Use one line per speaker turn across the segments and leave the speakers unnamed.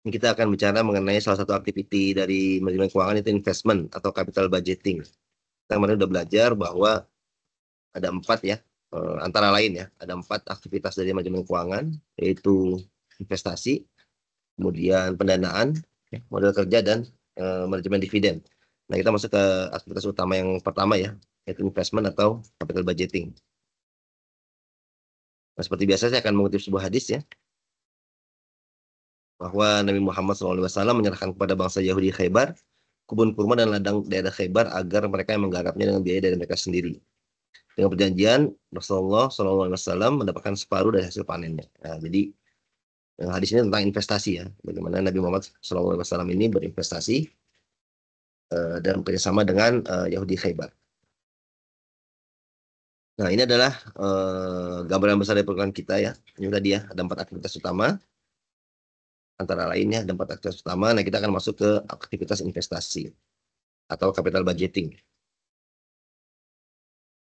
Ini kita akan bicara mengenai salah satu aktiviti dari manajemen keuangan, itu investment atau capital budgeting. Kita kemarin udah belajar bahwa ada 4 ya, antara lain ya, ada 4 aktivitas dari manajemen keuangan, yaitu investasi, kemudian pendanaan, modal kerja, dan manajemen dividen. Nah, kita masuk ke aktivitas utama yang pertama ya, yaitu investment atau capital budgeting. Nah, seperti biasa saya akan mengutip sebuah hadis ya, bahwa Nabi Muhammad SAW menyerahkan kepada bangsa Yahudi Khaybar kebun kurma dan ladang daerah Khaybar agar mereka yang menggarapnya dengan biaya dari mereka sendiri. Dengan perjanjian Rasulullah SAW mendapatkan separuh dari hasil panennya. Nah, jadi hadis ini tentang investasi ya, bagaimana Nabi Muhammad SAW ini berinvestasi dan bekerjasama dengan Yahudi Khaybar. Nah, ini adalah gambaran besar dari program kita ya. Ini tadi ya, ada 4 aktivitas utama, antara lainnya ada 4 aktivitas utama. Nah, kita akan masuk ke aktivitas investasi atau capital budgeting.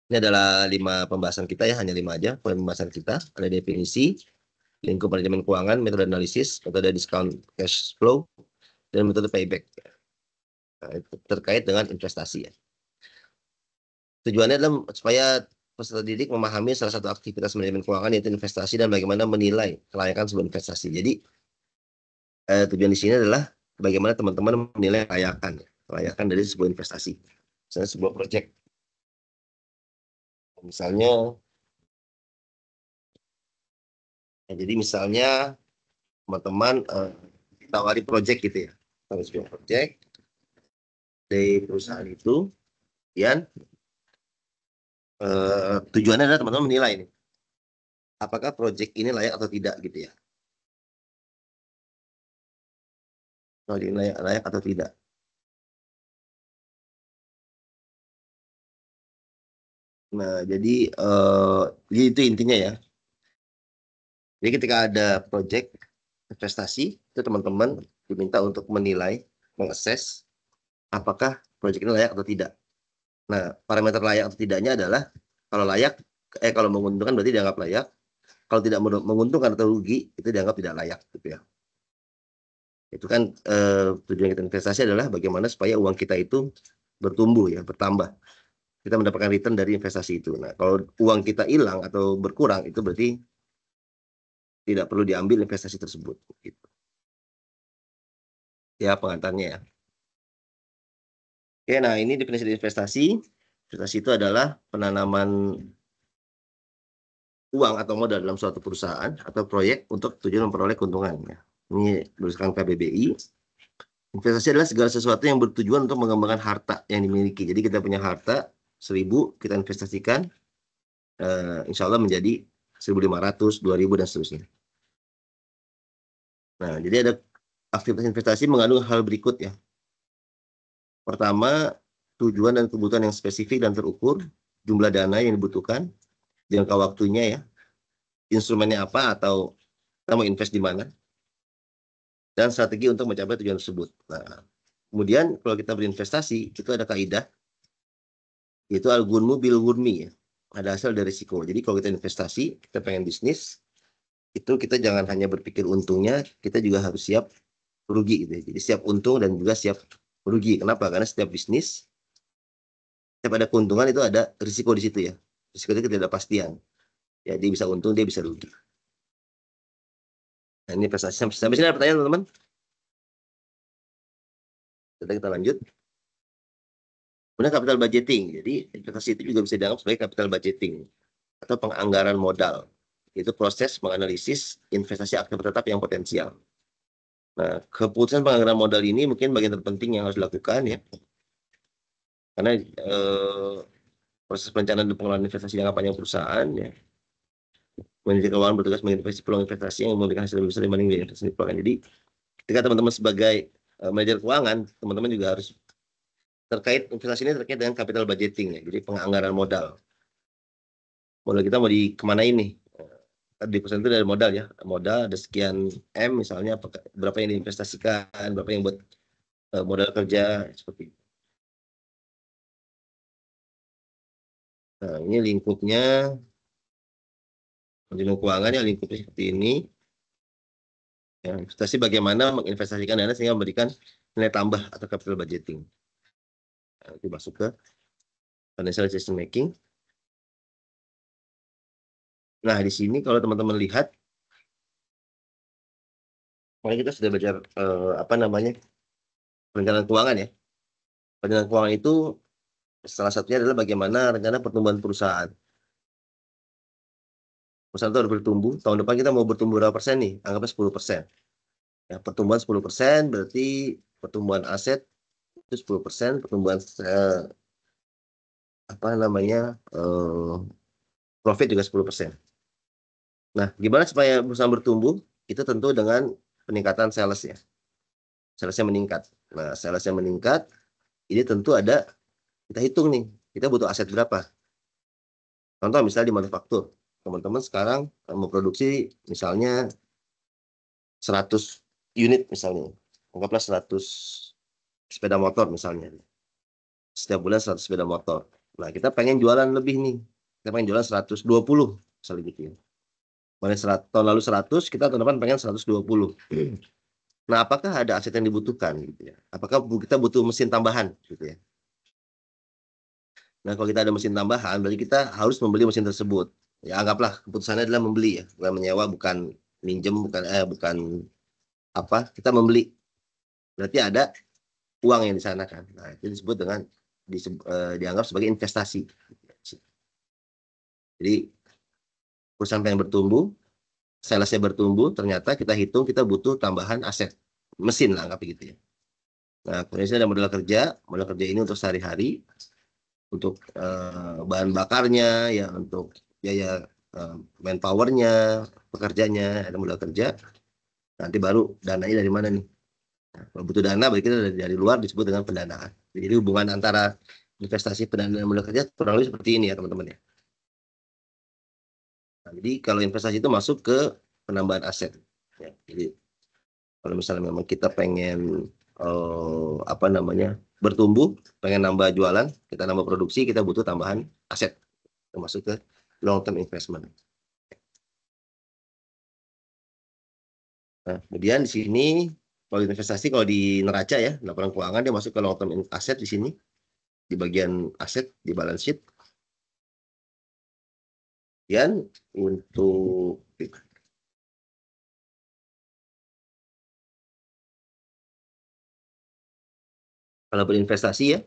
Ini adalah 5 pembahasan kita ya, hanya 5 aja pembahasan kita. Ada definisi, lingkup manajemen keuangan, metode analisis, metode discount cash flow, dan metode payback. Nah, itu terkait dengan investasi ya. Tujuannya adalah supaya peserta didik memahami salah satu aktivitas manajemen keuangan, yaitu investasi, dan bagaimana menilai kelayakan sebuah investasi. Jadi tujuan di sini adalah bagaimana teman-teman menilai kelayakan dari sebuah investasi. Misalnya sebuah proyek. Misalnya, ya, jadi misalnya teman-teman tawari proyek gitu ya. Tawari sebuah proyek dari perusahaan itu, dan tujuannya adalah teman-teman menilai nih, apakah proyek ini layak atau tidak gitu ya. Proyek ini layak atau tidak. Nah, jadi itu intinya ya. Jadi ketika ada proyek investasi, itu teman-teman diminta untuk menilai, mengakses apakah proyek ini layak atau tidak. Nah, parameter layak atau tidaknya adalah kalau layak, kalau menguntungkan berarti dianggap layak. Kalau tidak menguntungkan atau rugi, itu dianggap tidak layak gitu ya. Itu kan tujuan kita investasi adalah bagaimana supaya uang kita itu bertumbuh ya, bertambah. Kita mendapatkan return dari investasi itu. Nah, kalau uang kita hilang atau berkurang, itu berarti tidak perlu diambil investasi tersebut. Gitu. Ya, pengantarnya ya. Oke, nah ini definisi investasi. Investasi itu adalah penanaman uang atau modal dalam suatu perusahaan atau proyek untuk tujuan memperoleh keuntungan. Ya. Ini berdasarkan KBBI. Investasi adalah segala sesuatu yang bertujuan untuk mengembangkan harta yang dimiliki. Jadi kita punya harta 1.000, kita investasikan, insya Allah menjadi 1.500, 2.000, dan seterusnya. Nah, jadi ada aktivitas investasi mengandung hal berikut ya. Pertama, tujuan dan kebutuhan yang spesifik dan terukur, jumlah dana yang dibutuhkan, jangka waktunya ya, instrumennya apa atau kita mau invest di mana, dan strategi untuk mencapai tujuan tersebut. Nah, kemudian kalau kita berinvestasi, itu ada kaidah, yaitu al-gunmu bil gunmi ya. Ada hasil dari risiko. Jadi kalau kita investasi, kita pengen bisnis, itu kita jangan hanya berpikir untungnya, kita juga harus siap rugi gitu ya. Jadi siap untung dan juga siap rugi. Kenapa? Karena setiap bisnis, setiap ada keuntungan itu ada risiko di situ ya. Risiko itu ketidakpastian. Ya, dia bisa untung, dia bisa rugi. Nah, ini investasi. Sampai sini ada pertanyaan, teman-teman? Kita lanjut. Kemudian capital budgeting. Jadi investasi itu juga bisa dianggap sebagai capital budgeting atau penganggaran modal. Itu proses menganalisis investasi aktif tetap yang potensial. Nah, keputusan penganggaran modal ini mungkin bagian terpenting yang harus dilakukan ya. Karena proses perencanaan dan pengelolaan investasi jangka panjang perusahaan ya. Manajer keuangan bertugas menginvestasi peluang investasi yang memberikan hasil lebih besar dibanding biaya investasi peluang. Jadi, ketika teman-teman sebagai manajer keuangan, teman-teman juga harus terkait investasi ini terkait dengan capital budgeting ya. Jadi penganggaran modal. Modal kita mau di kemana ini? Di perusahaan itu dari modal ya. Modal ada sekian M misalnya, berapa yang diinvestasikan, berapa yang buat modal kerja seperti itu. Nah, ini lingkupnya, manajemen keuangan ya, lingkupnya seperti ini. Ya, investasi bagaimana menginvestasikan dana sehingga memberikan nilai tambah atau capital budgeting. Nah, itu masuk ke financial decision making. Nah, di sini kalau teman-teman lihat, kemarin kita sudah belajar apa namanya perencanaan keuangan ya. Perencanaan keuangan itu salah satunya adalah bagaimana rencana pertumbuhan perusahaan. Perusahaan itu harus bertumbuh. Tahun depan kita mau bertumbuh berapa persen nih? Anggapnya 10%. Ya, pertumbuhan 10% berarti pertumbuhan aset itu 10%, pertumbuhan apa namanya profit juga 10%. Nah, gimana supaya perusahaan bertumbuh? Itu tentu dengan peningkatan sales ya. Salesnya meningkat. Nah, salesnya meningkat, ini tentu ada, kita hitung nih, kita butuh aset berapa. Contoh misalnya di manufaktur. Teman-teman sekarang mau produksi misalnya 100 unit misalnya. Anggaplah 100 sepeda motor misalnya. Setiap bulan 100 sepeda motor. Nah, kita pengen jualan lebih nih. Kita pengen jualan 120 misalnya gitu ya. Tahun lalu 100, kita tahun depan pengen 120. Nah, apakah ada aset yang dibutuhkan gitu ya? Apakah kita butuh mesin tambahan gitu ya? Nah, kalau kita ada mesin tambahan, berarti kita harus membeli mesin tersebut. Ya, anggaplah keputusannya adalah membeli ya, bukan menyewa, bukan minjem, bukan apa, kita membeli. Berarti ada uang yang di sana kan. Nah, itu disebut dengan dianggap sebagai investasi. Jadi perusahaan yang bertumbuh, salesnya bertumbuh, ternyata kita hitung kita butuh tambahan aset mesin lah, anggap gitu ya. Nah, kemudian ada modal kerja ini untuk sehari-hari, untuk bahan bakarnya, ya untuk biaya manpowernya, pekerjanya, ada modal kerja. Nanti baru dananya dari mana nih? Nah, kalau butuh dana, berarti kita dari luar disebut dengan pendanaan. Jadi hubungan antara investasi, pendanaan, dan modal kerja kurang lebih seperti ini ya teman-teman ya. Nah, jadi kalau investasi itu masuk ke penambahan aset. Ya, jadi kalau misalnya memang kita pengen apa namanya bertumbuh, pengen nambah jualan, kita nambah produksi, kita butuh tambahan aset, termasuk ke long term investment. Nah, kemudian di sini kalau investasi, kalau di neraca ya, laporan keuangan dia masuk ke long term aset di sini, di bagian aset di balance sheet. Dan untuk kalau berinvestasi ya,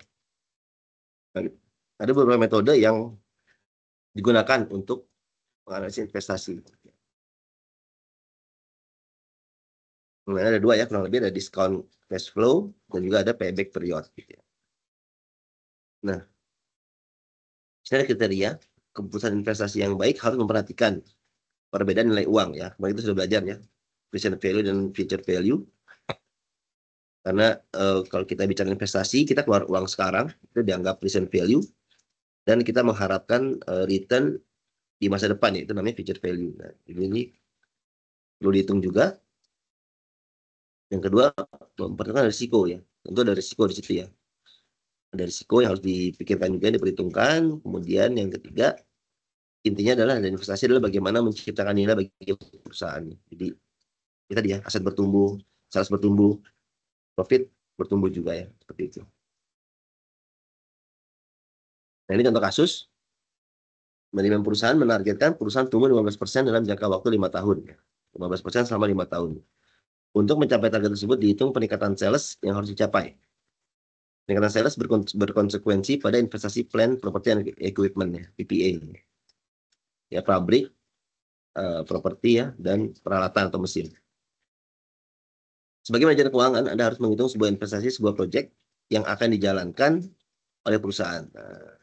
ada beberapa metode yang digunakan untuk menganalisis investasi. Nah, ada dua ya, kurang lebih ada discount cash flow dan juga ada payback period. Gitu ya. Nah, ini ada kriteria keputusan investasi yang baik harus memperhatikan perbedaan nilai uang ya. Kemarin itu sudah belajar ya, present value dan future value. Karena kalau kita bicara investasi, kita keluar uang sekarang itu dianggap present value, dan kita mengharapkan return di masa depan ya, itu namanya future value. Nah, ini perlu dihitung juga. Yang kedua, memperhatikan risiko ya. Tentu ada risiko di situ ya. Ada risiko yang harus dipikirkan juga, diperhitungkan. Kemudian yang ketiga, intinya adalah investasi adalah bagaimana menciptakan nilai bagi perusahaan. Jadi kita dia aset bertumbuh, sales bertumbuh, profit bertumbuh juga ya, seperti itu. Nah, ini contoh kasus. Manajemen perusahaan menargetkan perusahaan tumbuh 15% dalam jangka waktu 5 tahun. 15% selama 5 tahun. Untuk mencapai target tersebut dihitung peningkatan sales yang harus dicapai. Peningkatan sales berkonsekuensi pada investasi plan property and equipment ya, PPA. Ya, pabrik, properti ya, dan peralatan atau mesin. Sebagai manajer keuangan, Anda harus menghitung sebuah investasi, sebuah proyek yang akan dijalankan oleh perusahaan. Nah,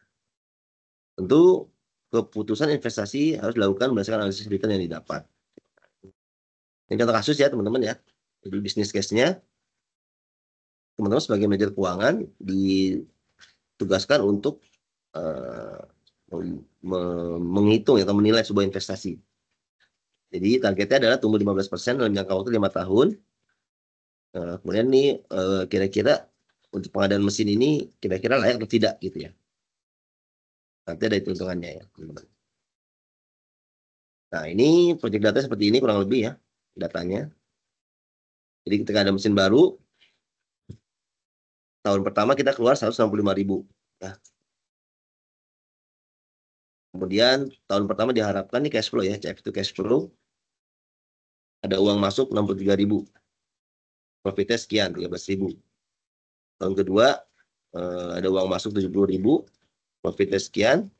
tentu keputusan investasi harus dilakukan berdasarkan analisis return yang didapat. Ini contoh kasus ya teman-teman ya. Jadi bisnis case-nya, teman-teman sebagai manajer keuangan ditugaskan untuk menghitung atau menilai sebuah investasi. Jadi targetnya adalah tumbuh 15% dalam jangka waktu 5 tahun. Kemudian nih kira-kira untuk pengadaan mesin ini kira-kira layak atau tidak gitu ya. Nanti ada hitung-hitungannya ya. Nah, ini project data seperti ini kurang lebih ya datanya. Jadi ketika ada mesin baru, tahun pertama kita keluar 165.000. Nah, kemudian tahun pertama diharapkan nih cash flow ya, CF itu cash flow. Ada uang masuk 63.000. Profitnya sekian, 13.000. Tahun kedua ada uang masuk 70.000. Profitnya sekian.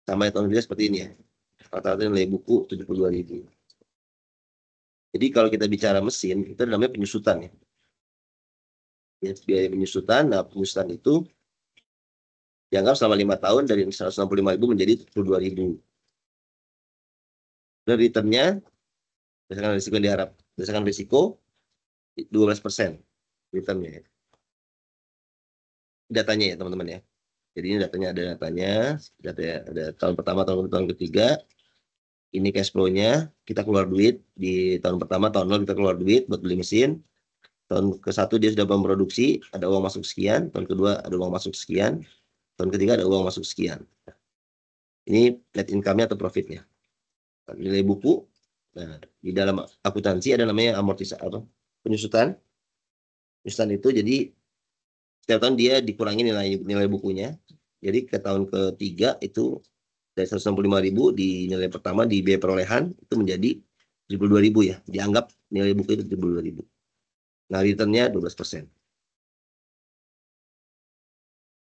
Sama tahun kedua seperti ini ya. Rata-rata nilai buku 72.000. Jadi kalau kita bicara mesin, itu namanya penyusutan ya. Biaya penyusutan, nah penyusutan itu dianggap selama 5 tahun dari 165.000 menjadi 72.000. Dan returnnya berdasarkan risiko yang diharap, berdasarkan risiko 12% returnnya ya. Datanya ya teman-teman ya. Jadi ini datanya ada ada tahun pertama, tahun ketiga. Ini cash flow-nya, kita keluar duit di tahun pertama, tahun lalu kita keluar duit buat beli mesin. Tahun ke-1 dia sudah memproduksi, ada uang masuk sekian. Tahun kedua ada uang masuk sekian. Tahun ketiga ada uang masuk sekian. Ini net income-nya atau profitnya. Nilai buku, nah, di dalam akuntansi ada namanya amortisasi atau penyusutan. Penyusutan itu jadi setiap tahun dia dikurangi nilai bukunya. Jadi ke tahun ketiga itu dari 165.000 di nilai pertama di biaya perolehan itu menjadi 72.000 ya. Dianggap nilai buku itu 72.000. Nah, returnnya 12%.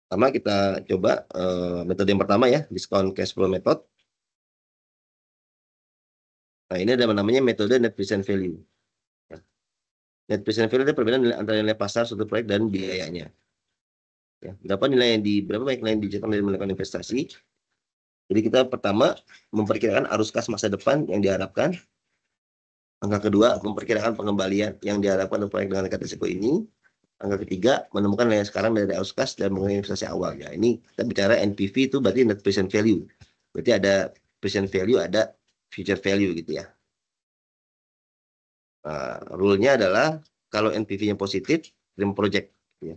Pertama kita coba metode yang pertama ya, discount cash flow method. Nah, ini ada namanya metode net present value. Net present value itu perbedaan antara nilai pasar suatu proyek dan biayanya. Ya, berapa banyak nilai yang dijalankan dari melakukan investasi. Jadi kita pertama memperkirakan arus kas masa depan yang diharapkan. Angka kedua, memperkirakan pengembalian yang diharapkan untuk proyek dengan tingkat risiko ini. Angka ketiga, menemukan nilai sekarang dari arus kas dan mengenai investasi awal. Ya, ini kita bicara NPV itu berarti net present value. Berarti ada present value, ada future value gitu ya. Rule-nya adalah kalau NPV-nya positif, terima project. Ya.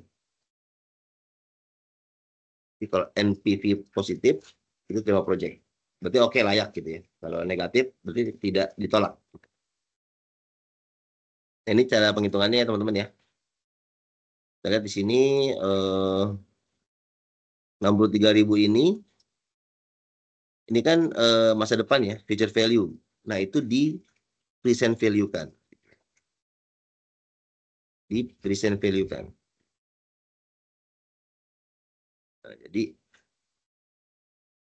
Jadi kalau NPV positif, itu terima project. Berarti oke, layak gitu ya. Kalau negatif, berarti tidak ditolak. Nah, ini cara penghitungannya ya teman-teman ya. Kita lihat di sini 63.000 ini kan masa depan ya, future value. Nah, itu di present value kan. Di present value kan. Nah, jadi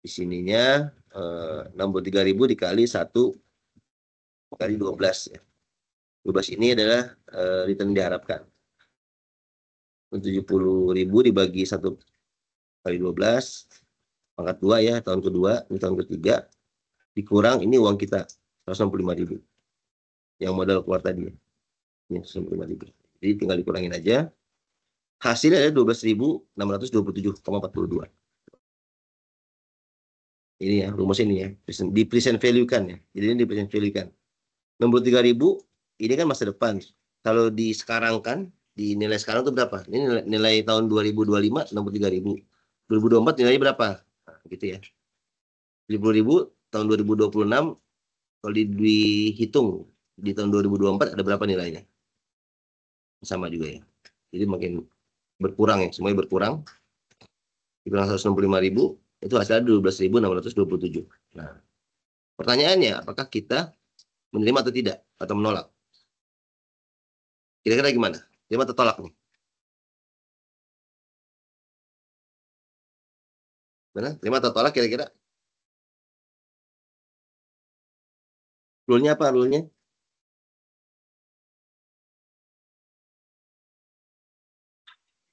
di sininya 63.000 dikali 1 kali 12 ya. 12 ini adalah return diharapkan. 70.000 dibagi 1 kali 12 pangkat 2 ya, tahun kedua, ini tahun ketiga, dikurang ini uang kita 165.000 yang modal keluar tadi ini 165.000. Jadi tinggal dikurangin aja, hasilnya ada 12.627,42. Ini ya rumus ini ya, di present value kan ya. Jadi ini di present value kan 63.000 ini kan masa depan. Kalau di sekarang kan, di nilai sekarang itu berapa? Ini nilai tahun 2025 63.000. 2024 nilainya berapa? Nah, gitu ya. 70.000 tahun 2026 kalau dihitung di tahun 2024 ada berapa nilainya? Sama juga ya. Jadi makin berkurang ya, semuanya berkurang. Dikurang 165.000 itu hasilnya 12.627. Nah, pertanyaannya apakah kita menerima atau tidak atau menolak? Kira-kira gimana? Terima atau tolak nih? Benar? Terima atau tolak kira-kira? Rule-nya apa rule-nya?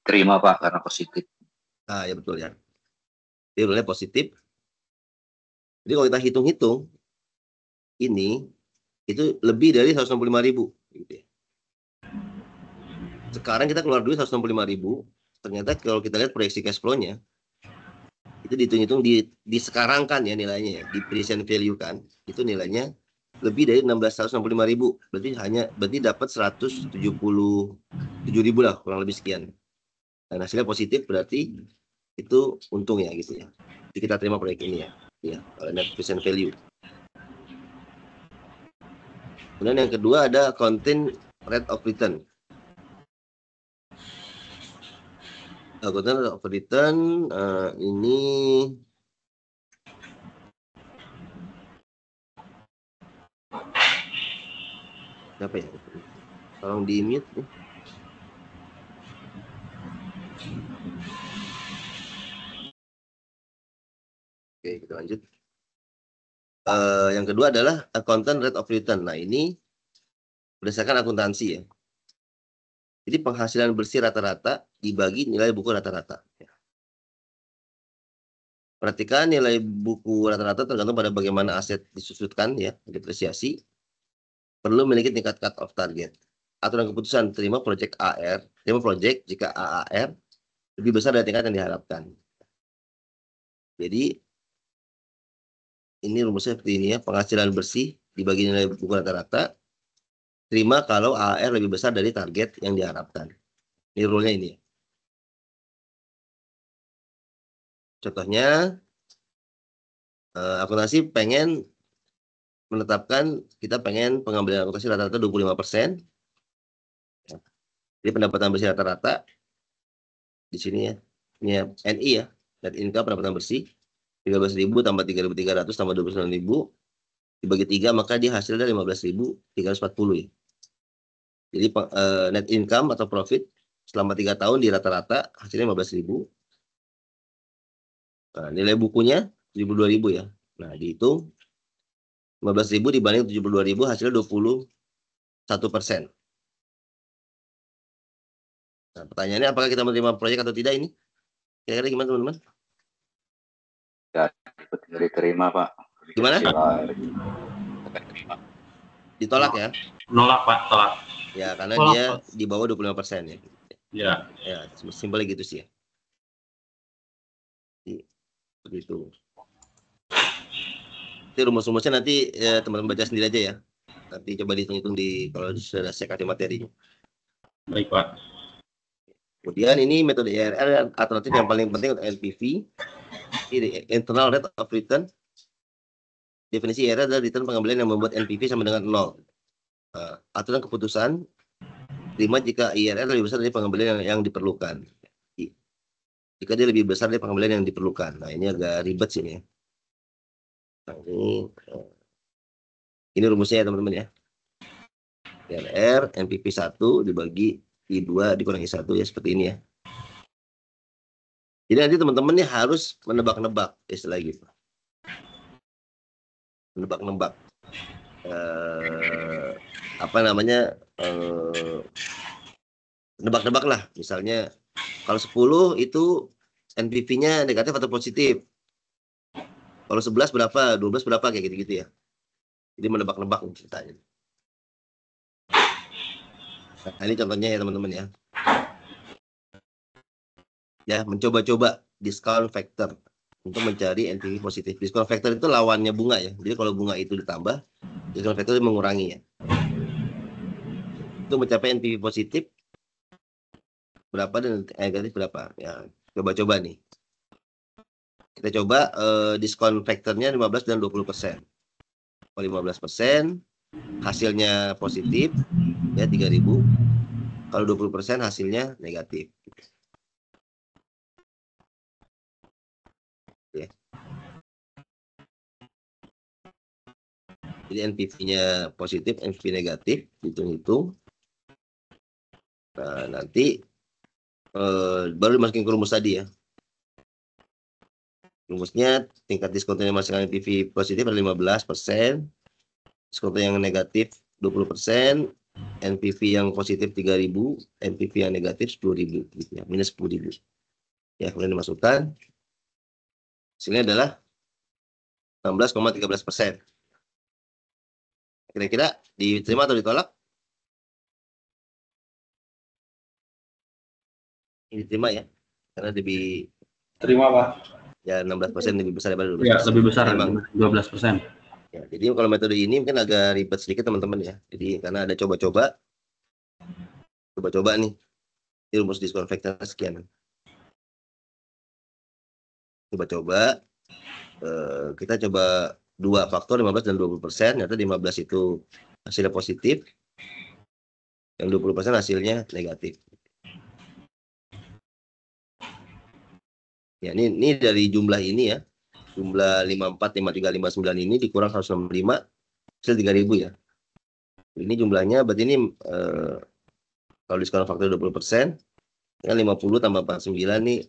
Terima Pak, karena positif.
Ah ya betul ya. Jadi rule-nya positif. Jadi kalau kita hitung-hitung, ini itu lebih dari 165.000. Gitu ya. Sekarang kita keluar duit 165.000. Ternyata kalau kita lihat proyeksi cash flow-nya, itu dihitung-hitung di sekarang kan ya nilainya ya, di present value kan, itu nilainya lebih dari 165.000. Berarti dapat 177.000 lah, kurang lebih sekian. Dan hasilnya positif berarti itu untung ya gitu ya. Jadi kita terima proyek ini ya. Ya, net present value. Kemudian yang kedua ada content rate of return. Content rate of return ini apa ya? Tolong di mute nih. Oke, kita lanjut. Yang kedua adalah content rate of return. Nah, ini berdasarkan akuntansi ya. Jadi penghasilan bersih rata-rata dibagi nilai buku rata-rata. Perhatikan nilai buku rata-rata tergantung pada bagaimana aset disusutkan ya, depresiasi. Perlu memiliki tingkat cut off target. Aturan keputusan terima proyek jika AAR lebih besar dari tingkat yang diharapkan. Jadi ini rumusnya seperti ini ya, penghasilan bersih dibagi nilai buku rata-rata, terima kalau AAR lebih besar dari target yang diharapkan. Ini rule-nya ini. Contohnya, akuntansi pengen menetapkan, kita pengen pengambilan akuntansi rata-rata 25%. Jadi pendapatan bersih rata-rata di sini ya, ini ya, NI ya, net income pendapatan bersih 13.000 tambah 3.300 tambah 29.000 dibagi 3, maka dia hasilnya 15.340 ya. Jadi net income atau profit selama 3 tahun di rata-rata hasilnya 15.000. Nah, nilai bukunya 72.000 ya. Nah, dihitung 15.000 dibanding 72.000 hasilnya 21%. Nah, pertanyaannya apakah kita menerima proyek atau tidak ini? Kira-kira gimana teman-teman?
Ya, diterima Pak.
Gimana? Ditolak ya?
Nolak Pak, tolak.
Ya, karena
Tolak,
dia
Pak.
di bawah 25% ya.
Ya.
Ya, simpelnya gitu sih ya. Begitu. Itu rumus-rumusnya nanti teman-teman baca sendiri aja ya. Nanti coba dihitung-hitung kalau sudah saya kasih materinya.
Baik Pak.
Kemudian ini metode IRR alternatif yang paling penting untuk NPV. Ini internal rate of return. Definisi IRR adalah return pengambilan yang membuat NPV sama dengan 0. Aturan keputusan terima jika IRR lebih besar dari pengambilan yang diperlukan. Jika dia lebih besar dari pengambilan yang diperlukan. Nah, ini agak ribet sini ya. Nah, ini rumusnya ya teman-teman ya. IRR NPV 1 dibagi I2 dikurangi 1 ya, seperti ini ya. Jadi nanti teman-teman nih harus menebak-nebak istilah gitu. Menebak-nebak. Apa namanya? Nebak-nebak lah. Misalnya kalau 10 itu NPV-nya negatif atau positif. Kalau 11 berapa, 12 berapa, kayak gitu-gitu ya. Jadi menebak-nebak ceritanya. Nah, ini contohnya ya teman-teman ya. Ya, mencoba-coba discount factor untuk mencari NPV positif. Discount factor itu lawannya bunga ya. Jadi kalau bunga itu ditambah, discount factor itu mengurangi ya. Itu mencapai NPV positif berapa dan negatif berapa. Ya, coba-coba nih. Kita coba diskon faktornya 15 dan 20%. Kalau 15% hasilnya positif ya 3.000. Kalau 20% hasilnya negatif. Ya. Jadi NPV-nya positif, NPV negatif, hitung-hitung. Nah, nanti baru dimasukin ke rumus tadi ya. Rumusnya tingkat diskonnya masukkan NPV positif adalah 15%, diskon yang negatif 20%, NPV yang positif 3.000, NPV yang negatif 10.000, gitu ya, minus 10.000. Ya, kemudian dimasukkan, hasilnya adalah 16,13%. Kira-kira diterima atau ditolak? Ini diterima ya, karena lebih
Terima Pak.
ya 16% lebih besar daripada 12%.
Ya, lebih besar
Memang
12%.
Ya, jadi kalau metode ini mungkin agak ribet sedikit teman-teman ya. Jadi karena ada coba-coba nih. Ini rumus diskon faktor sekian. Coba-coba kita coba dua faktor 15 dan 20%. Ternyata 15 itu hasilnya positif, yang 20% hasilnya negatif. Ya, ini dari jumlah ini ya, jumlah 54, 53, 59 ini dikurang 165, hasil 3.000 ya. Ini jumlahnya, berarti ini kalau diskon faktor 20%, kan 50 tambah 49 nih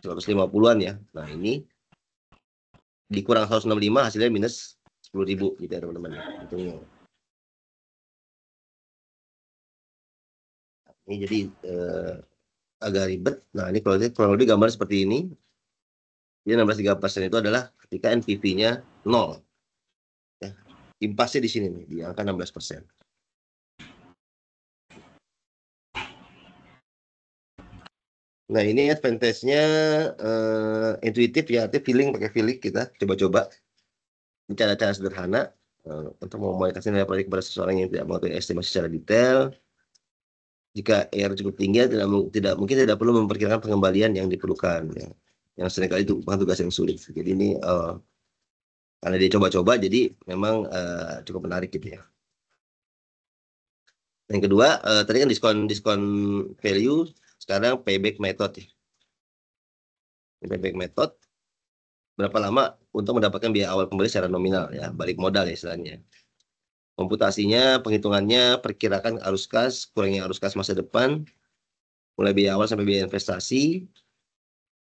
150-an ya. Nah ini dikurang 165 hasilnya minus 10.000 gitu ya teman-teman. Ini jadi agak ribet. Nah ini kalau kurang lebih gambar seperti ini. Jadi 16,3% itu adalah ketika NPV-nya 0. Ya. Impasnya di sini nih, di angka 16%. Nah ini advantage-nya intuitif ya, artinya feeling, pakai feeling kita coba-coba. Cara-cara sederhana untuk memonetisasi nilai proyek kepada seseorang yang tidak mengetahui estimasi secara detail. Jika ER cukup tinggi, mungkin tidak perlu memperkirakan pengembalian yang diperlukan. Ya. Yang seringkali itu bukan tugas yang sulit. Jadi ini karena dia coba-coba, jadi memang cukup menarik gitu ya. Yang kedua, tadi kan diskon value, sekarang payback method ya. Payback method, berapa lama untuk mendapatkan biaya awal kembali secara nominal ya, balik modal ya istilahnya. Komputasinya, penghitungannya, perkirakan arus kas, kurangnya arus kas masa depan, mulai biaya awal sampai biaya investasi.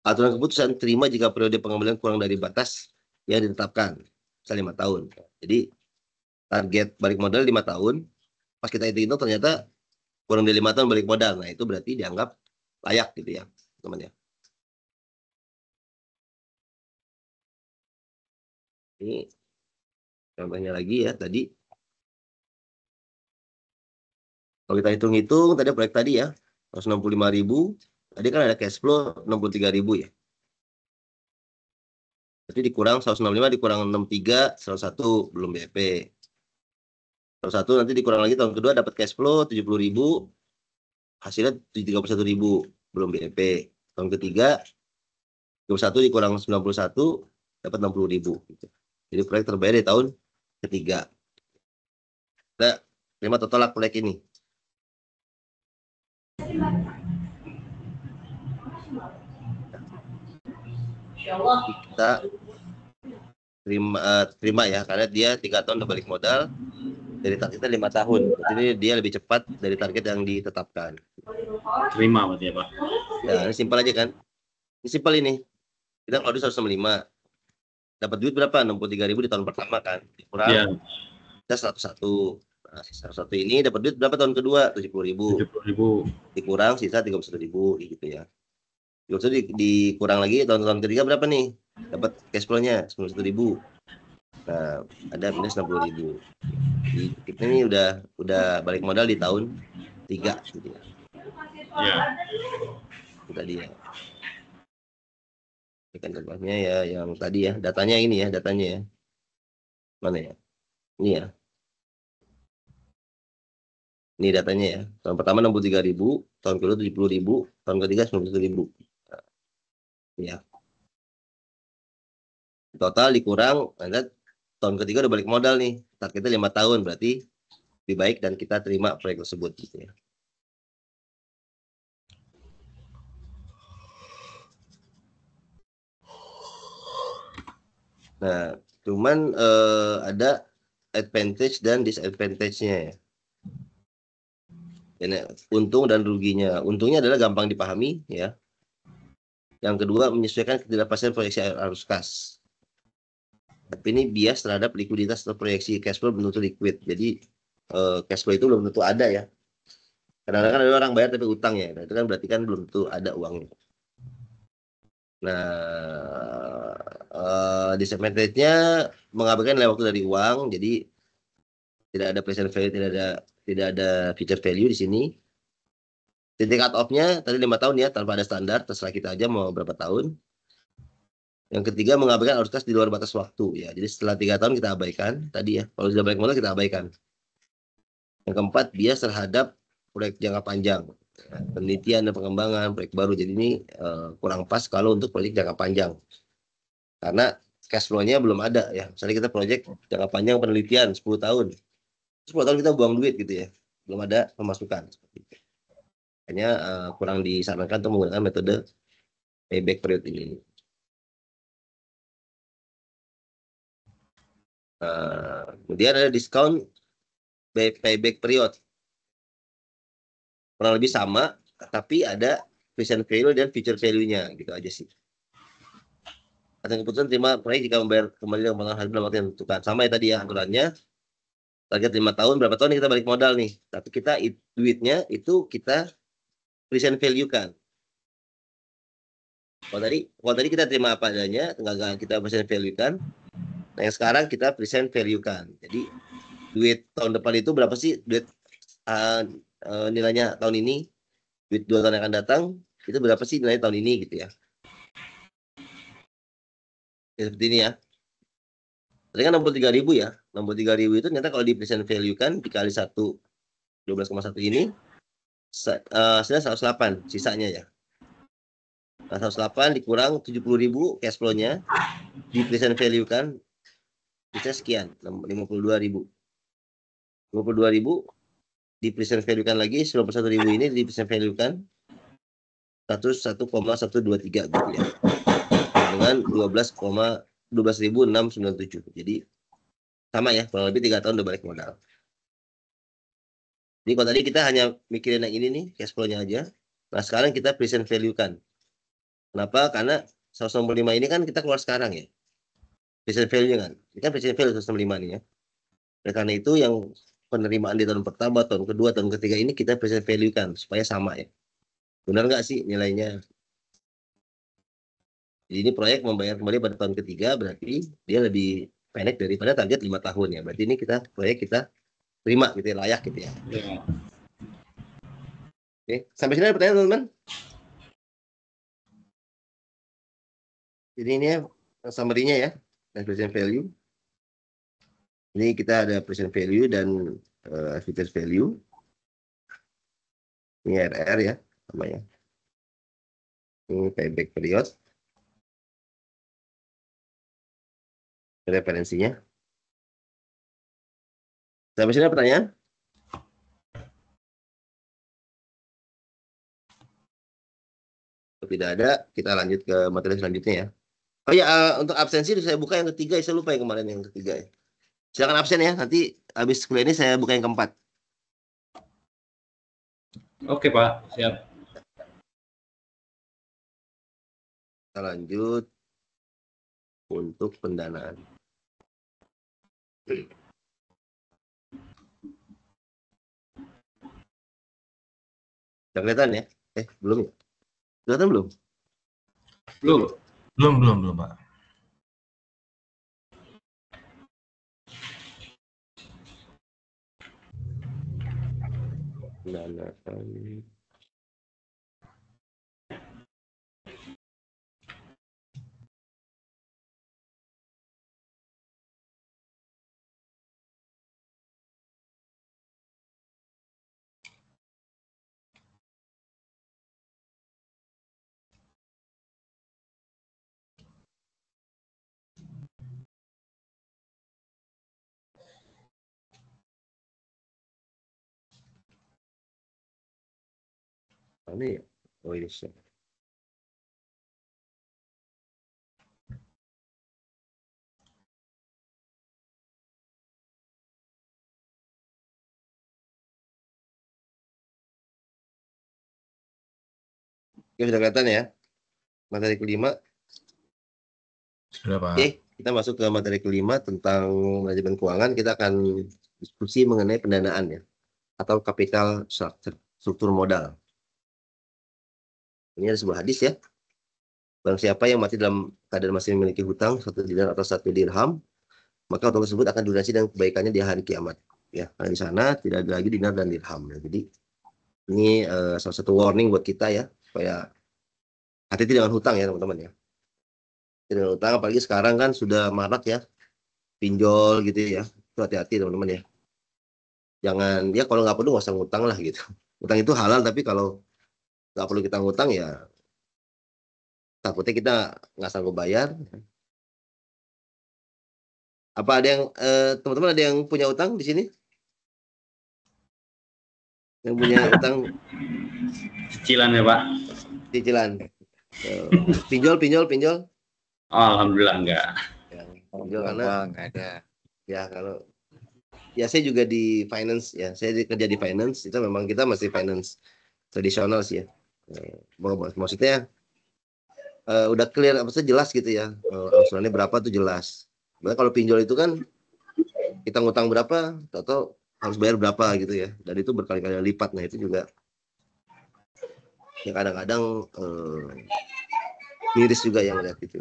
Aturan keputusan terima jika periode pengembalian kurang dari batas yang ditetapkan, misalnya 5 tahun. Jadi target balik modal 5 tahun, pas kita hitung ternyata kurang dari 5 tahun balik modal. Nah itu berarti dianggap layak gitu ya, teman ya. Ini contohnya lagi ya tadi. Kalau kita hitung-hitung, tadi proyek tadi ya, 165.000, tadi kan ada cash flow 63.000 ya. Jadi dikurang 165, dikurang 63, 101, belum BEP. 101 nanti dikurang lagi tahun kedua dapat cash flow 70.000, hasilnya 31.000, belum BEP. Tahun ketiga, 21 dikurang 91, dapat 60.000. Jadi proyek terbayar di tahun ketiga. Nah, terima total proyek ini. Kita terima ya, karena dia 3 tahun udah balik modal, dari targetnya 5 tahun. Jadi dia lebih cepat dari target yang ditetapkan.
Terima berarti ya Pak.
Ya, ini simpel aja kan. Ini simpel ini. Kita kalau 165, dapat duit berapa? 63.000 di tahun pertama kan. Kurang
Ya.
Kita 101. Nah, 101 ini dapat duit berapa tahun kedua? 70.000.
70.000.
Dikurang sisa 31.000 gitu ya. Terus dikurang lagi tahun ketiga berapa nih? Dapat cash flow-nya 91.000. Nah, ada minus 60.000. Jadi kita ini udah balik modal di tahun 3 gitu ya.
Ya.
Itu tadi ya. Ini kan contohnya ya yang tadi ya, datanya ini ya, datanya ya. Mana ya? Ini ya. Ini datanya ya. Tahun pertama 63.000, tahun kedua 70.000, tahun ketiga 91.000. Nah, ya. Total dikurang, nanti tahun ketiga udah balik modal nih. Targetnya 5 tahun, berarti lebih baik dan kita terima proyek tersebut gitu ya. Nah, cuman ada advantage dan disadvantage-nya ya. Untung dan ruginya. Untungnya adalah gampang dipahami ya. Yang kedua, menyesuaikan ketidakpastian proyeksi arus kas. Tapi ini bias terhadap likuiditas atau proyeksi cash flow belum tentu liquid. Jadi cash flow itu belum tentu ada ya. Kadang-kadang ada orang bayar tapi utang ya. Nah, itu kan berarti kan belum tentu ada uangnya. Nah, disadvantage-nya mengabaikan nilai waktu dari uang. Jadi tidak ada present value, tidak ada future value di sini. Titik cut off-nya tadi 5 tahun ya, tanpa ada standar, terserah kita aja mau berapa tahun. Yang ketiga, mengabaikan arus kas di luar batas waktu ya. Jadi setelah 3 tahun kita abaikan tadi ya. Kalau sudah balik modal kita abaikan. Yang keempat, bias terhadap proyek jangka panjang, penelitian dan pengembangan proyek baru. Jadi ini kurang pas kalau untuk proyek jangka panjang, karena cash flow-nya belum ada ya. Misalnya kita proyek jangka panjang penelitian 10 tahun, 10 tahun kita buang duit gitu ya, belum ada pemasukan seperti itu. Hanya kurang disarankan untuk menggunakan metode payback period ini. Kemudian ada diskon payback period, kurang lebih sama, tapi ada present value dan future value-nya gitu aja sih. Atas keputusan terima proyek jika membayar kembali dengan potongan harga dalam waktu yang ditentukan. Sama ya tadi ya aturannya. Target 5 tahun, berapa tahun kita balik modal nih. Tapi kita duitnya itu kita present value kan. Kalau tadi kita terima apa adanya, nggak kita present value kan. Nah yang sekarang kita present value kan. Jadi duit tahun depan itu berapa sih duit nilainya tahun ini, duit 2 tahun yang akan datang itu berapa sih nilainya tahun ini gitu ya. Seperti ini ya. Tadi kan 63.000 ya. 63.000 itu ternyata kalau di present value kan dikali 12,1 ini sudah 108 sisanya ya. Nah, 108 dikurang 70.000 cash flow-nya di present value kan bisa sekian 52.000. 52.000 di present value kan lagi 91.000 ini di present value kan 101,123 gitu ya. Dengan 12.697. Jadi sama ya, kurang lebih 3 tahun udah balik modal. Jadi kalau tadi kita hanya mikirin yang ini nih, cash flow-nya aja. Nah, sekarang kita present value kan. Kenapa? Karena 165 ini kan kita keluar sekarang ya. Present value kan. Ini kan present value 165 nih ya. Oleh karena itu yang penerimaan di tahun pertama, tahun kedua, tahun ketiga ini kita present value kan. Supaya sama ya. Benar nggak sih nilainya? Jadi ini proyek membayar kembali pada tahun ketiga, berarti dia lebih pendek daripada target 5 tahun ya. Berarti ini proyek kita terima gitu ya, layak gitu ya. Oke, sampai sini ada pertanyaan teman-teman? Jadi ini ya summary-nya ya, present value. Ini kita ada present value dan future value. Ini RR ya, namanya. Ini payback period. Referensinya. Sampai sini ada pertanyaan? Kalau tidak ada, kita lanjut ke materi selanjutnya ya. Oh ya, untuk absensi saya buka yang ketiga, saya lupa yang kemarin yang ketiga ya. Silakan absen ya, nanti habis kuliah ini saya buka yang keempat.
Oke Pak, siap.
Kita lanjut untuk pendanaan. Sudah kelihatan ya? Belum ya? Kelihatan belum?
Belum Pak.
Pendanaan. Mana ya? Oh ini sih. Oke, sudah kelihatan ya. Materi kelima.
Sudah Pak.
Oke, kita masuk ke materi kelima tentang manajemen keuangan. Kita akan diskusi mengenai pendanaan ya, atau capital struktur modal. Ini ada sebuah hadis ya. Barang siapa yang mati dalam keadaan masih memiliki hutang 1 dinar atau 1 dirham, maka hutang tersebut akan dilunasi dan kebaikannya di hari kiamat. Ya, karena di sana tidak ada lagi dinar dan dirham. Ya. Jadi ini salah satu warning buat kita ya, supaya hati-hati dengan hutang ya teman-teman ya. Dengan hutang apalagi sekarang kan sudah marak ya, pinjol gitu ya. Itu hati-hati teman-teman ya. Jangan ya kalau nggak perlu nggak usah ngutang lah gitu. Utang itu halal tapi kalau nggak perlu kita ngutang ya takutnya kita nggak sanggup bayar. Apa ada yang teman-teman ada yang punya utang di sini? Yang punya utang
Cicilan ya Pak?
cicilan. Pinjol.
Oh, alhamdulillah enggak.
Ya, pinjol karena nggak ada. Ya kalau ya saya juga di finance ya, saya kerja di finance itu memang kita masih finance tradisional sih ya. Maksudnya udah clear apa sih jelas gitu ya. Angsurannya berapa tuh jelas. Nah, kalau pinjol itu kan kita ngutang berapa atau harus bayar berapa gitu ya. Dan itu berkali-kali lipat. Nah, itu juga ya kadang-kadang miris juga yang lihat itu.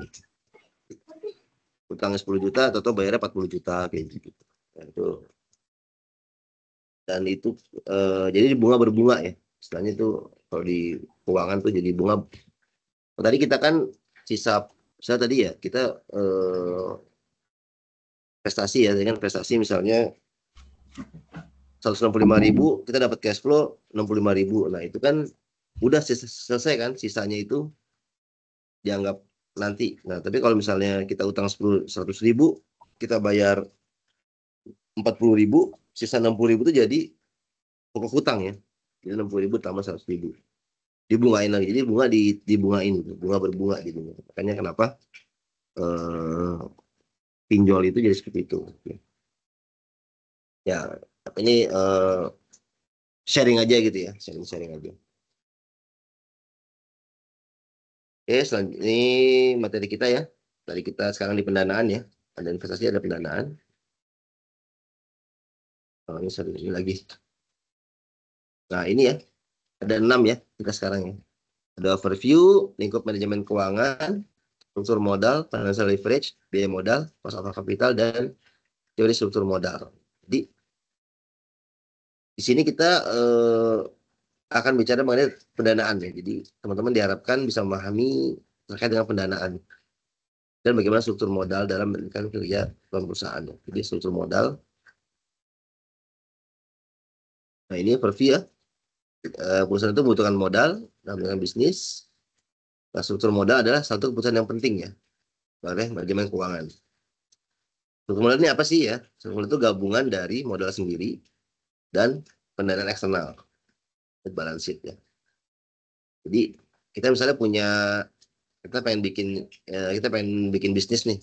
Utangnya 10 juta atau bayarnya 40 juta kayak gitu. Nah, itu dan itu jadi bunga berbunga ya. Istilahnya itu kalau di keuangan tuh jadi bunga. Tadi kita kan sisa saya tadi ya kita prestasi ya dengan prestasi misalnya 165.000 kita dapat cash flow 65.000. Nah itu kan udah selesai kan, sisanya itu dianggap nanti. Nah tapi kalau misalnya kita utang 100.000 kita bayar 40.000, sisa 60.000 itu jadi pokok hutang ya. Jadi 60.000 tambah 100.000 dibungain lagi. Jadi bunga dibungain, bunga berbunga gitu. Makanya kenapa pinjol itu jadi seperti itu. Ya, ini sharing aja gitu ya, sharing aja. Oke, selanjutnya ini materi kita ya. Tadi kita sekarang di pendanaan ya. Ada investasi, ada pendanaan. Oh, ini lagi. Nah, ini ya. Ada 6 ya kita sekarang ya. Ada overview, lingkup manajemen keuangan, struktur modal, financial leverage, biaya modal, cost of capital, dan teori struktur modal. Jadi, di sini kita akan bicara mengenai pendanaan ya. Jadi, teman-teman diharapkan bisa memahami terkait dengan pendanaan. Dan bagaimana struktur modal dalam meningkatkan kerja perusahaan. Jadi struktur modal. Nah ini overview ya. Perusahaan itu membutuhkan modal dalam bisnis. Nah struktur modal adalah satu keputusan yang penting ya. Oleh manajemen keuangan. Struktur modal ini apa sih ya? Struktur modal itu gabungan dari modal sendiri dan pendanaan eksternal. Balance sheet ya. Jadi kita misalnya kita pengen bikin bisnis nih.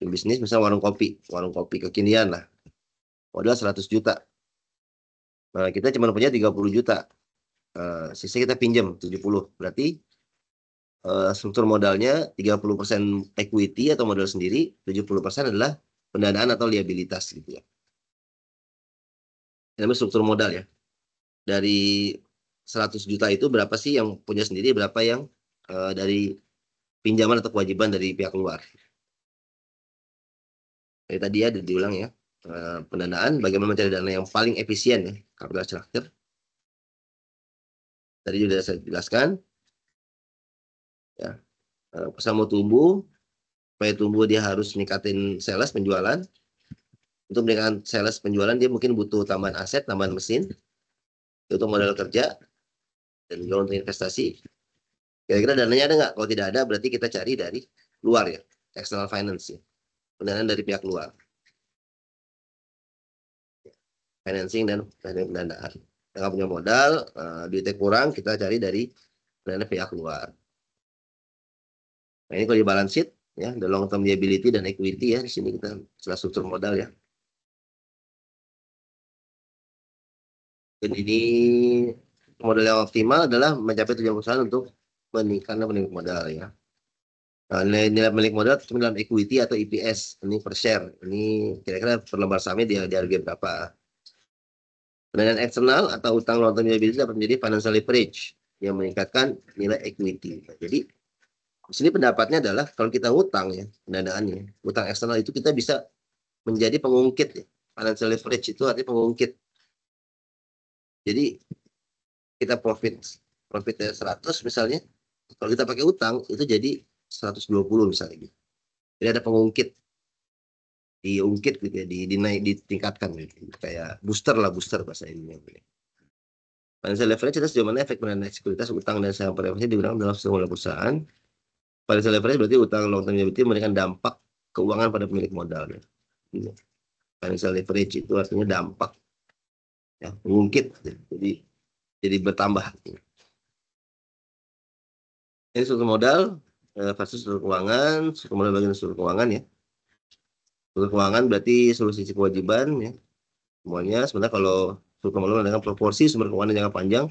Bisnis misalnya warung kopi kekinian lah. Modal 100 juta. Nah, kita cuma punya 30 juta. Sisa kita pinjam 70. Berarti struktur modalnya 30% equity atau modal sendiri, 70% adalah pendanaan atau liabilitas gitu ya. Ini namanya struktur modal ya. Dari 100 juta itu berapa sih yang punya sendiri, berapa yang dari pinjaman atau kewajiban dari pihak luar. Jadi tadi ya diulang ya. Pendanaan, bagaimana mencari dana yang paling efisien ya, capital structure. Tadi sudah saya jelaskan. Ya, perusahaan mau tumbuh, supaya tumbuh dia harus meningkatin sales penjualan. Untuk meningkatkan sales penjualan dia mungkin butuh tambahan aset, tambahan mesin, untuk modal kerja, dan juga untuk investasi. Kira-kira dananya ada nggak? Kalau tidak ada berarti kita cari dari luar ya, external finance ya, pendanaan dari pihak luar. Financing dan pendanaan. Yang punya modal, duitnya kurang, kita cari dari pendanaan pihak luar. Nah ini kalau di balance sheet ya, the long term liability dan equity ya, di sini kita setelah struktur modal ya. Dan ini modal yang optimal adalah mencapai tujuan perusahaan untuk meningkatkan pemilik modal ya. Nah, nilai pemilik modal itu dalam equity atau EPS ini per share. Ini kira-kira per lembar sahamnya di harga berapa. Pendanaan eksternal atau utang long term liability dapat menjadi financial leverage yang meningkatkan nilai equity. Jadi di sini pendapatnya adalah kalau kita utang ya pendanaannya, utang eksternal itu kita bisa menjadi pengungkit ya. Financial leverage itu artinya pengungkit. Jadi kita profitnya 100 misalnya, kalau kita pakai utang itu jadi 120 misalnya gitu. Jadi ada pengungkit, diungkit gitu ya, ditingkatkan gitu. Kayak booster bahasa ini. Financial leverage itu sejauh mana efek pendanaan sekuritas utang dan saham privasi digunakan dalam semua perusahaan. Financial leverage berarti utang long term liability memberikan dampak keuangan pada pemilik modal. Ya. Financial leverage itu artinya dampak ya, mengungkit, jadi bertambah. Ini struktur modal versus struktur keuangan. Struktur modal bagian struktur keuangan ya. Struktur keuangan berarti seluruh sisi kewajiban ya. Semuanya sebenarnya kalau struktur modal dengan proporsi sumber keuangan jangka panjang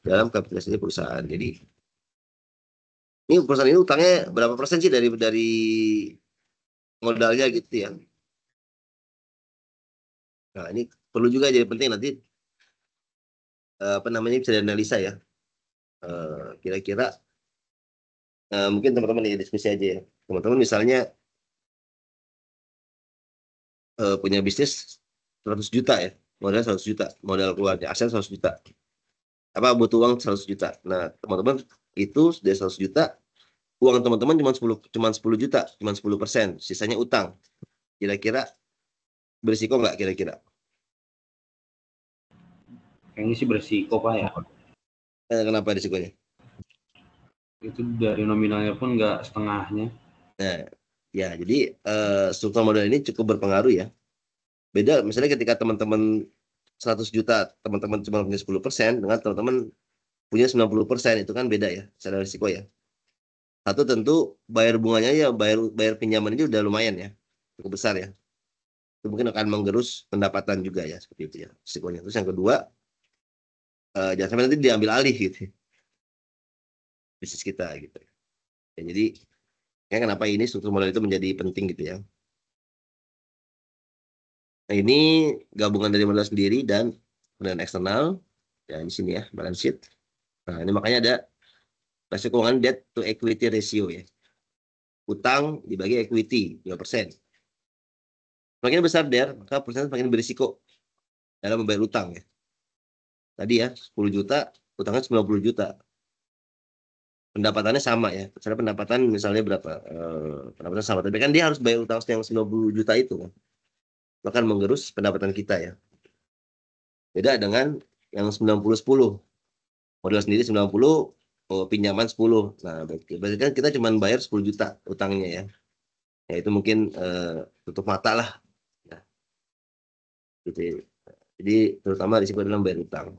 dalam kapitalisasi perusahaan. Jadi ini perusahaan ini utangnya berapa persen sih dari modalnya gitu ya. Nah, ini perlu juga jadi penting nanti apa namanya bisa dianalisa ya. Kira-kira mungkin teman-teman ya diskusi aja ya. Teman-teman misalnya punya bisnis 100 juta ya, modal 100 juta, modal keluarnya aset 100 juta. Apa butuh uang 100 juta. Nah, teman-teman itu dari 100 juta, uang teman-teman cuma 10 juta, cuma 10%, sisanya utang. Kira-kira berisiko nggak kira-kira?
Kayaknya sih berisiko Pak ya.
Kenapa risikonya?
Itu dari nominalnya pun nggak setengahnya.
Nah, ya jadi struktur modal ini cukup berpengaruh ya. Beda misalnya ketika teman-teman 100 juta, teman-teman cuma punya 10%, dengan teman-teman punya 90%, itu kan beda ya, secara risiko ya. Satu tentu bayar bunganya ya, bayar pinjaman ini udah lumayan ya, cukup besar ya. Itu mungkin akan menggerus pendapatan juga ya, seperti itu ya, risikonya. Terus yang kedua, jangan sampai nanti diambil alih gitu, bisnis kita gitu. Ya, jadi, ya kenapa ini struktur modal itu menjadi penting gitu ya. Nah, ini gabungan dari modal sendiri dan eksternal. Ya, di sini ya, balance sheet. Nah, ini makanya ada rasio keuangan debt to equity ratio ya. Utang dibagi equity 2%. Semakin besar DER, maka perusahaan semakin berisiko dalam membayar utang ya. Tadi ya, 10 juta, utangnya 90 juta. Pendapatannya sama ya. Misalnya pendapatan misalnya berapa? Pendapatan sama. Tapi kan dia harus bayar utang yang 90 juta itu kan. Bahkan menggerus pendapatan kita ya. Beda dengan yang 90-10. Modal sendiri 90, pinjaman 10. Nah, berarti kan kita cuma bayar 10 juta utangnya ya. Ya itu mungkin tutup mata lah. Ya, gitu ya. Jadi terutama risiko dalam bayar utang.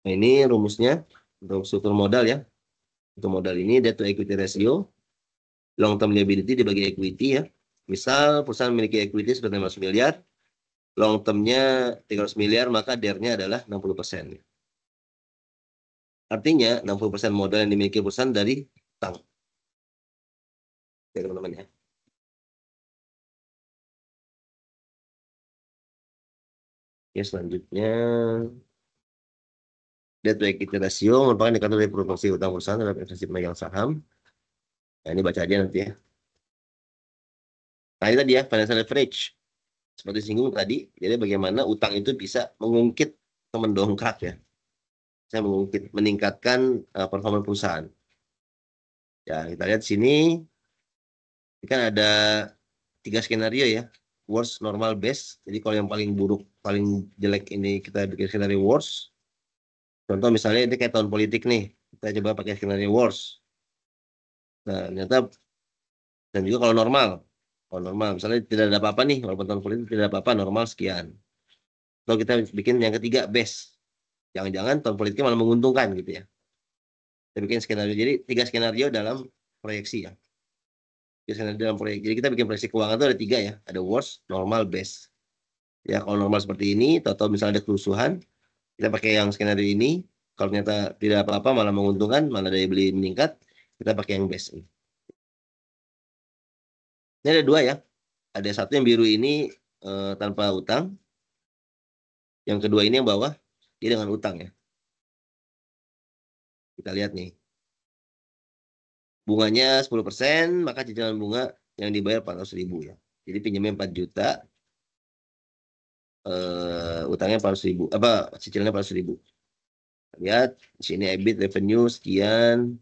Nah, ini rumusnya untuk struktur modal ya. Untuk modal ini debt to equity ratio, long term liability dibagi equity ya. Misal perusahaan memiliki equity sebanyak 500 miliar, long termnya 300 miliar, maka DER-nya adalah 60%. Artinya 60% modal yang dimiliki perusahaan dari utang. Ya teman-teman ya. Ya selanjutnya debt to equity ratio merupakan indikator dari proporsi utang perusahaan terhadap investasi pemegang saham. Nah, ini baca aja nanti ya. Nah, ini tadi ya, financial leverage. Seperti singgung tadi, jadi bagaimana utang itu bisa mengungkit atau mendongkrak ya. Saya mengungkit, meningkatkan performa perusahaan. Ya, kita lihat sini, ini kan ada 3 skenario ya. Worst, normal, best. Jadi kalau yang paling buruk, paling jelek ini kita bikin skenario worst. Contoh misalnya ini kayak tahun politik nih. Kita coba pakai skenario worst. Nah, ternyata, dan juga kalau normal. Kalau normal, misalnya tidak ada apa-apa nih, walaupun tahun politik tidak ada apa-apa, normal sekian. Atau kita bikin yang ketiga, best. Jangan-jangan tahun politiknya malah menguntungkan gitu ya. Kita bikin skenario. Jadi 3 skenario dalam proyeksi ya. 3 skenario dalam proyeksi. Jadi kita bikin proyeksi keuangan itu ada 3 ya. Ada worst, normal, best. Ya kalau normal seperti ini, atau misalnya ada kerusuhan, kita pakai yang skenario ini. Kalau ternyata tidak apa-apa, malah menguntungkan, malah daya beli meningkat, kita pakai yang best. Ini ada 2 ya. Ada satu yang biru ini tanpa utang. Yang kedua ini yang bawah, dia dengan utang ya. Kita lihat nih. Bunganya 10%, maka cicilan bunga yang dibayar 400.000 ya. Jadi pinjamnya 4 juta, utangnya 400.000, apa cicilannya 400.000. Lihat di sini EBIT revenue sekian.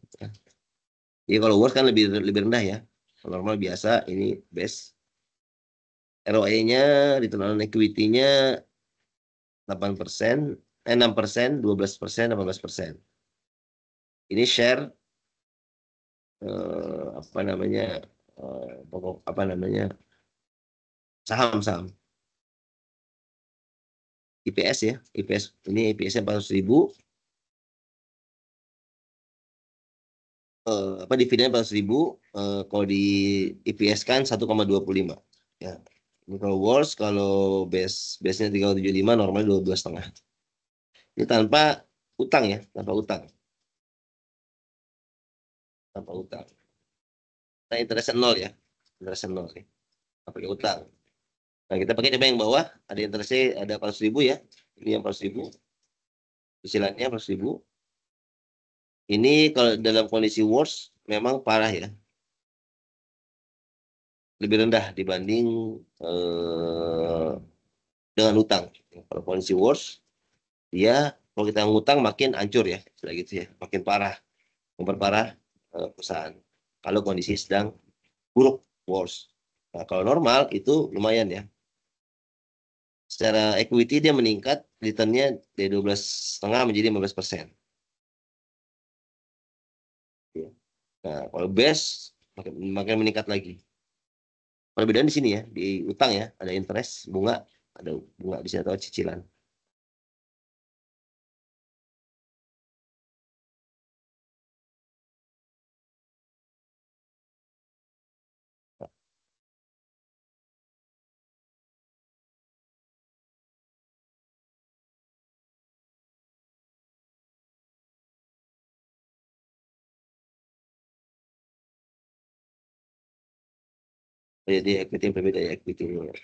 Jadi kalau worst kan lebih rendah ya. Kalau normal biasa, ini best. ROE-nya, return on equity-nya 8%, 6%, 12%, 18%. Ini share apa namanya? Pokok apa namanya? Saham-saham. IPS ya, IPS ini IPS-nya 400.000. Dividen 400.000, kalau di IPS kan 1,25 ya. Ini kalau worst, kalau base-nya 3,75, normalnya 12,5. Ini tanpa utang ya, tanpa utang. Nah, interest 0 ya, interest 0 ya, nggak pakai utang. Nah, kita pakai coba yang bawah, ada interestnya, ada 400.000 ya, ini yang 400.000, cicilannya 400.000. Ini kalau dalam kondisi worst memang parah ya, lebih rendah dibanding dengan utang. Kalau kondisi worst, dia kalau kita ngutang makin hancur ya, sudah gitu ya, makin parah, memperparah perusahaan. Kalau kondisi sedang buruk, worst. Nah, kalau normal itu lumayan ya. Secara equity dia meningkat, returnnya dari 12,5 menjadi 15%. Nah, kalau base makin meningkat lagi. Perbedaan di sini ya, di utang ya, ada interest, bunga, ada bunga di sini atau cicilan. Jadi equity yang berbeda ya, equity-nya.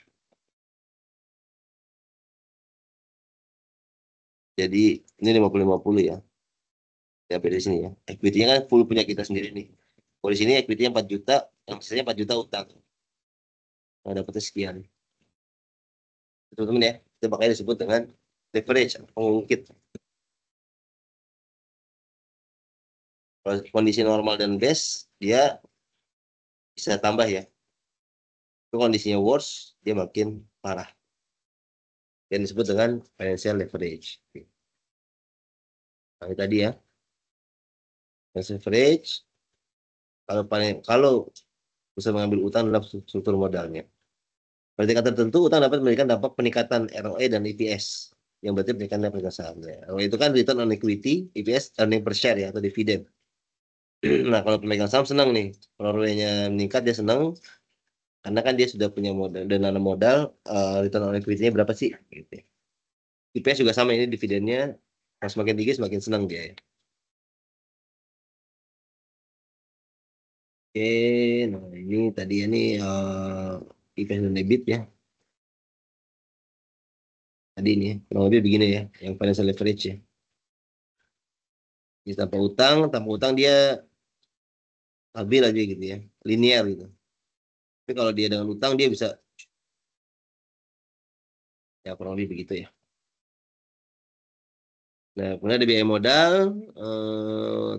Jadi ini 50-50 ya. Ya beda di sini ya. Equity-nya kan full punya kita sendiri nih. Kalau di sini equity-nya 4 juta, yang sisanya 4 juta utang. Nah, dapatnya sekian. Teman-teman ya, itu makanya disebut dengan leverage, pengungkit. Kalau kondisi normal dan base, dia bisa tambah ya. Itu kondisinya worse, dia makin parah. Yang disebut dengan financial leverage. Nah, ini tadi ya. Financial leverage, kalau bisa mengambil utang dalam struktur modalnya. Pada tingkat tertentu, utang dapat memberikan dampak peningkatan ROE dan EPS. Yang berarti peningkatan peringkat sahamnya. ROE itu kan return on equity, EPS earning per share ya, atau dividen. Nah, kalau pemegang saham senang nih. Kalau ROE-nya meningkat, dia senang. Karena kan dia sudah punya modal, dan dana modal, return on equity-nya berapa sih? Gitu. EPS juga sama, ini dividennya. Kalau semakin tinggi, semakin senang dia ya. Oke, nah ini tadi ini EPS dan debit ya. Tadi ini kurang lebih begini ya, yang financial leverage ya. Jadi tanpa utang dia stabil aja gitu ya, linear gitu. Tapi kalau dia dengan utang dia bisa, ya kurang lebih begitu ya. Nah, kemudian ada biaya modal.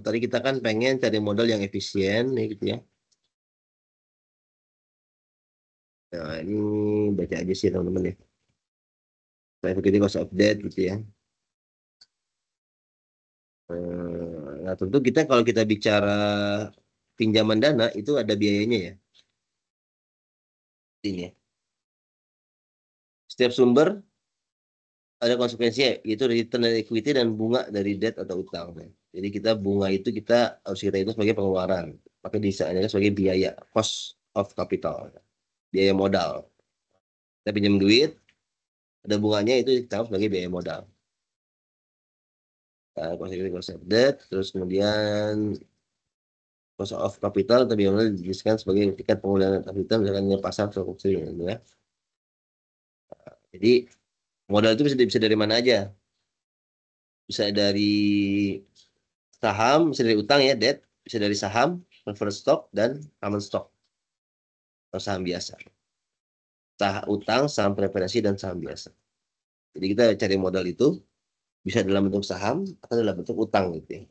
Tadi kita kan pengen cari modal yang efisien ya gitu ya. Nah, ini baca aja sih teman-teman ya. Saya begini cost of debt gitu ya. Nah, tentu kita kalau kita bicara pinjaman dana itu ada biayanya ya. Ini ya. Setiap sumber ada konsekuensinya, yaitu return dari equity dan bunga dari debt atau utang. Jadi kita bunga itu kita harus kita itu sebagai pengeluaran, maka disangka sebagai biaya, cost of capital, biaya modal. Kita pinjam duit, ada bunganya, itu kita sebagai biaya modal. Nah, cost of debt, terus kemudian cost of capital atau biaya modal dijelaskan sebagai tingkat penggunaan kapital misalnya pasar atau gitu ya. Jadi modal itu bisa dari mana aja? Bisa dari saham, bisa dari utang ya, debt, bisa dari saham, preferred stock, dan common stock, atau saham biasa. Utang, saham preferensi, dan saham biasa. Jadi kita cari modal itu bisa dalam bentuk saham atau dalam bentuk utang gitu ya.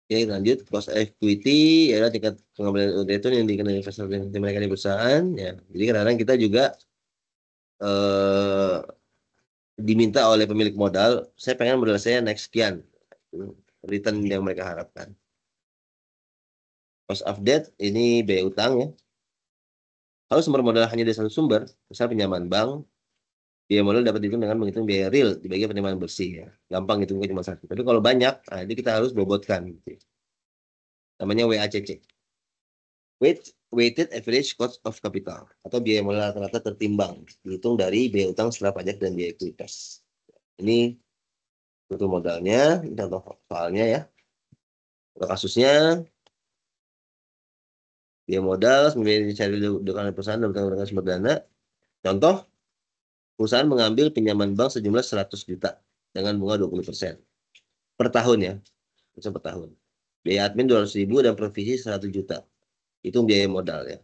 Oke, lanjut cost equity adalah tingkat pengambilan return yang dikenal investor di mereka di perusahaan ya. Jadi kadang-kadang kita juga eh, diminta oleh pemilik modal, saya pengen modal saya naik sekian, return yang mereka harapkan. Cost of debt ini biaya utang ya. Kalau sumber modal hanya dari satu sumber, misalnya pinjaman bank, biaya modal dapat dihitung dengan menghitung biaya real dibagi penerimaan bersih ya. Gampang hitungnya cuma satu. Tapi kalau banyak, nah itu kita harus bobotkan. Gitu. Namanya WACC. Weighted Average Cost of Capital atau biaya modal rata-rata tertimbang dihitung dari biaya utang setelah pajak dan biaya ekuitas. Ini itu modalnya, ini contoh soalnya ya. Untuk kasusnya biaya modal sebenarnya dicari dengan perusahaan dengan sumber dana. Contoh, perusahaan mengambil pinjaman bank sejumlah 100 juta dengan bunga 20% per tahun ya, per tahun. Biaya admin 200.000 dan provisi 100 juta. Itu biaya modal ya.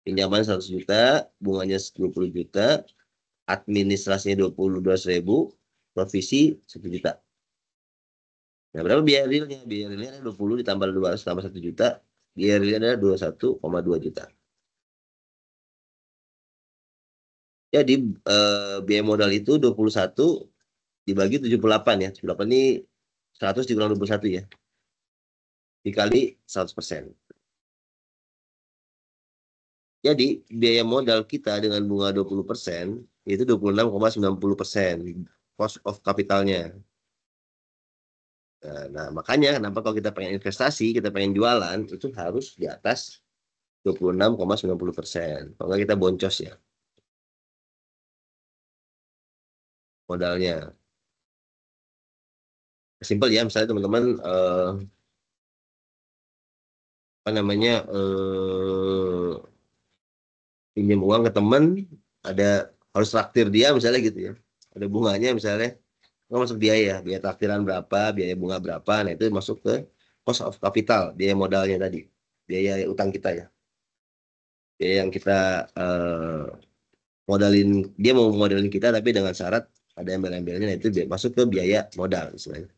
Pinjaman 100 juta, bunganya 20 juta, administrasinya 22.000, provisi 1 juta. Nah, berapa biaya realnya? Biaya realnya ada 20 ditambah 200 tambah 1 juta. Biaya realnya adalah 21,2 juta. Jadi biaya modal itu 21 dibagi 78 ya. 78 ini 100 dikurang 21 ya. Dikali 100%. Jadi biaya modal kita dengan bunga 20% itu 26,90% cost of capitalnya. Nah, makanya kenapa kalau kita pengen investasi, kita pengen jualan, itu harus di atas 26,90%. Kalau nggak kita boncos ya modalnya. Simpel ya, misalnya teman-teman apa namanya pinjam uang ke teman, ada harus traktir dia misalnya gitu ya. Ada bunganya misalnya, nggak masuk biaya traktiran berapa, biaya bunga berapa, nah itu masuk ke cost of capital, biaya modalnya tadi, biaya utang kita ya. Biaya yang kita modalin, dia mau modalin kita tapi dengan syarat ada embel-embelnya, nah itu masuk ke biaya modal istilahnya.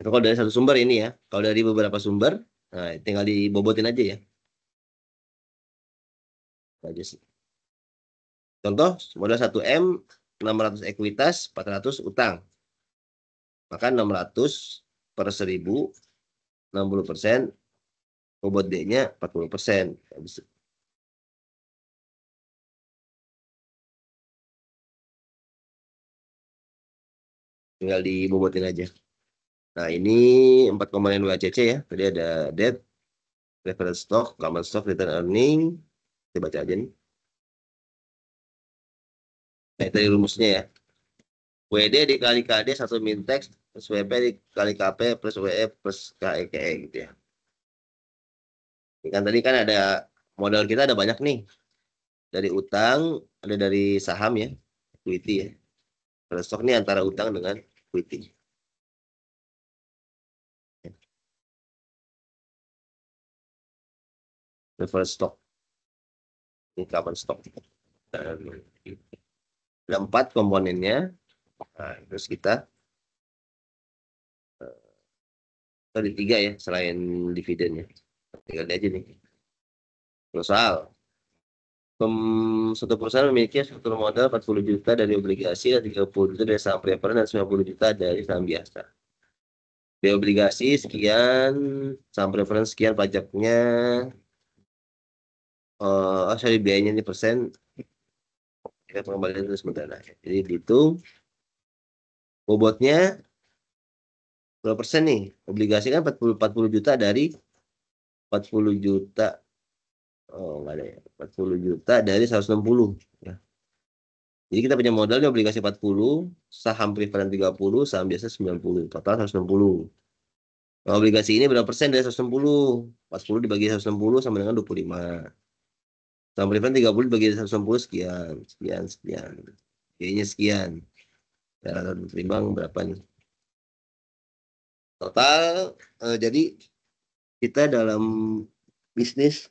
Itu kalau dari satu sumber ini ya, kalau dari beberapa sumber, nah tinggal dibobotin aja ya. Aja sih. Contoh, modal 1M, 600 ekuitas, 400 utang. Maka 600 per 1000, 60%, bobot D-nya 40%. Tinggal dibobotin aja. Nah, ini 4 komponen WACC ya. Tadi ada debt, preferred stock, common stock, return earning. Kita baca aja nih. Nah, itu rumusnya ya. WD dikali KD 1 min tax plus WP dikali KP plus WE plus KEKE gitu ya. Ini kan tadi kan ada modal kita ada banyak nih. Dari utang, ada dari saham ya, equity ya. Preferred stock ini antara utang dengan equity. Preferred stock. Ini common stock. Ada 4 komponennya. Nah, terus kita tadi 3 ya selain dividennya. Tinggal aja nih. Soal suatu perusahaan memiliki struktur modal 40 juta dari obligasi dan 30 juta dari saham preferred dan 90 juta dari saham biasa. Biaya obligasi sekian, saham preferred sekian, pajaknya sorry, biayanya ini persen. Kita pengembalian itu sementara. Jadi dihitung bobotnya berapa persen nih? Obligasi kan 40 juta dari 40 juta. Oh, enggak ada ya. 40 juta dari 160 ya. Jadi kita punya modalnya obligasi 40, saham preferred 30, saham biasa 90, total 160. Nah, obligasi ini berapa persen dari 160? 40 dibagi 160 sama dengan 25. Saham preferred 30 dibagi 160 sekian, sekian, sekian. Kayaknya sekian. Ya, timbang berapa nih? Total, jadi kita dalam bisnis,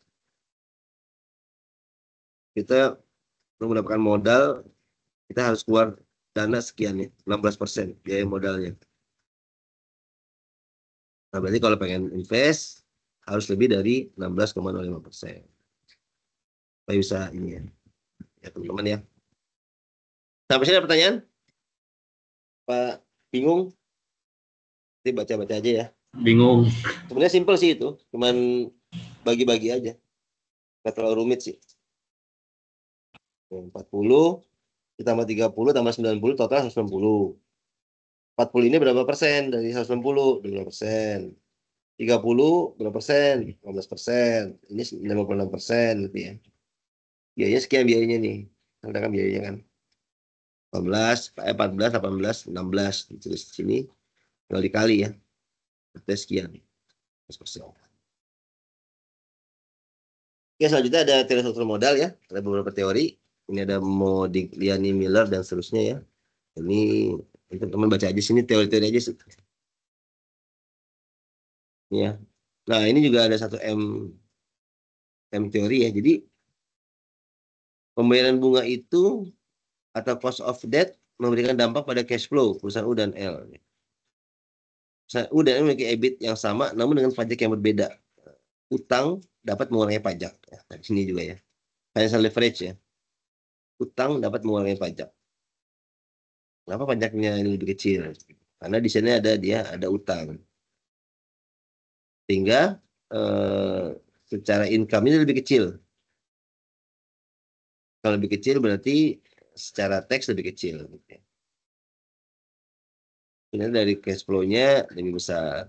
kita untuk mendapatkan modal, kita harus keluar dana sekian nih, 16% biaya modalnya. Nah, berarti kalau pengen invest, harus lebih dari 16,05%. Supaya bisa ini ya. Ya, teman-teman ya. Sampai sini ada pertanyaan? Pak bingung? Nanti baca-baca aja ya.
Bingung.
Sebenarnya simpel sih itu. Cuman bagi-bagi aja. Nggak terlalu rumit sih. 40 ditambah 30 tambah 90 total 160. 40 ini berapa persen dari 160? 20%. 30 berapa persen? 15%. Ini 56% gitu ya. Biayanya sekian biayanya nih. Ada kan biayanya kan. 14, 18, 16. Terus di sini tinggal dikali ya. Berarti sekian. 15%. Oke, selanjutnya ada teori struktur modal ya. Ada beberapa teori. Ini ada Modigliani, Miller, dan seterusnya ya. Ini teman-teman baca aja sini teori-teori aja sih. Ya. Nah, ini juga ada satu M teori ya. Jadi pembayaran bunga itu atau cost of debt memberikan dampak pada cash flow perusahaan U dan L. Perusahaan U dan L memiliki EBIT yang sama namun dengan pajak yang berbeda. Utang dapat mengurangi pajak. Ya, di sini juga ya. Financial leverage ya. Utang dapat mengurangi pajak. Kenapa pajaknya ini lebih kecil? Karena di sini ada utang. Sehingga secara income-nya lebih kecil. Kalau lebih kecil berarti secara tax lebih kecil. Ini dari cash flow-nya lebih besar.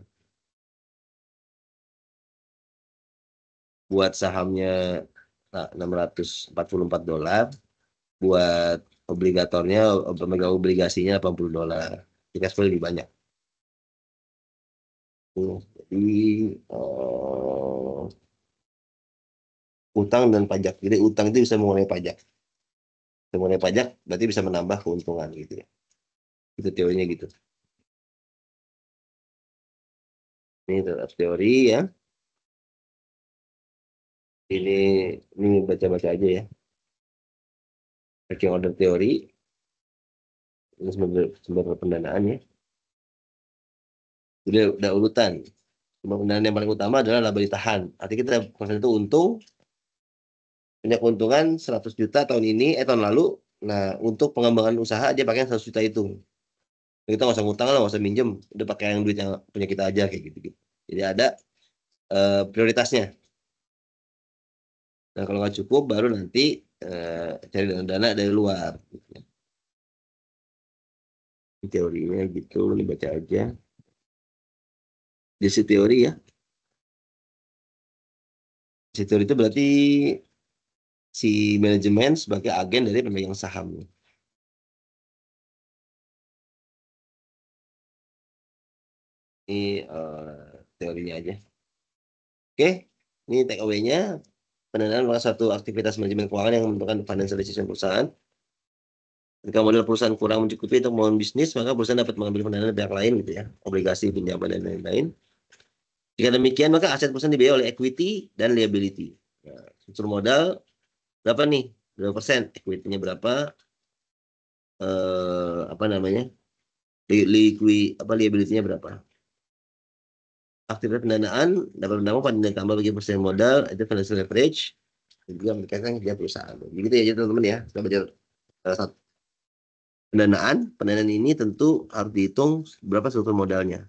Buat sahamnya $644, buat obligatornya, pemegang obligasinya $80. Jadi cash flow lebih banyak. Jadi utang dan pajak. Jadi utang itu bisa mengurangi pajak. Bisa mengurangi pajak berarti bisa menambah keuntungan gitu ya. Itu teorinya gitu. Ini teori ya. Ini baca-baca aja ya. Packing order teori. Ini sumber pendanaan ya. Udah urutan. Sumber pendanaan yang paling utama adalah laba ditahan. Artinya kita persen itu untung, punya keuntungan 100 juta tahun ini, tahun lalu. Nah, untuk pengembangan usaha aja pakai 100 juta itu. Kita nggak usah ngutang lah, nggak usah minjem. Udah pakai yang duit yang punya kita aja kayak gitu. Jadi ada prioritasnya. Nah, kalau nggak cukup, baru nanti cari dana dari luar. Ini teorinya gitu, ini baca aja. Jadi teori ya. Teori itu berarti si manajemen sebagai agen dari pemegang saham. Ini teorinya aja. Oke, ini take away-nya. Pendanaan adalah suatu aktivitas manajemen keuangan yang menentukan financial decision perusahaan. Jika modal perusahaan kurang mencukupi untuk membangun bisnis, maka perusahaan dapat mengambil pendanaan dari pihak lain gitu ya, obligasi, pinjaman dan lain-lain. Jika demikian, maka aset perusahaan dibiayai oleh equity dan liability. Nah, struktur modal berapa nih? Berapa persen? Equity-nya berapa? Apa namanya? Liability-nya berapa? Aktivitas pendanaan dapat berdampak pada nilai tambah bagi persen modal, itu financial leverage, dan juga berkaitan dengan perusahaan. Begitu ya teman-teman ya. Kita baca satu. Pendanaan ini tentu harus dihitung berapa struktur modalnya.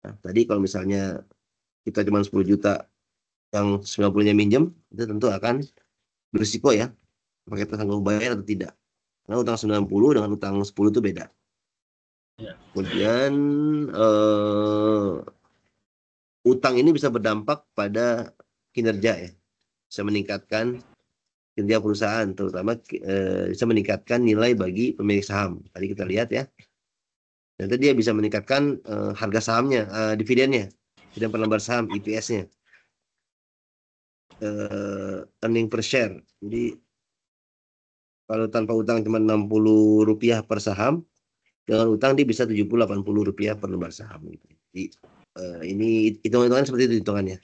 Nah, tadi kalau misalnya kita cuma 10 juta, yang 90-nya minjem, itu tentu akan berisiko ya, apakah kita sanggup bayar atau tidak. Karena utang 90 dengan utang 10 itu beda. Kemudian utang ini bisa berdampak pada kinerja ya, bisa meningkatkan kinerja perusahaan, terutama bisa meningkatkan nilai bagi pemilik saham. Tadi kita lihat ya. Nanti dia bisa meningkatkan harga sahamnya, dividennya, dividen per lembar saham, EPS-nya, earning per share. Jadi kalau tanpa utang cuma Rp60 per saham, dengan utang dia bisa Rp70-80 per lembar saham. Jadi ini hitung-hitungan seperti itu hitungannya.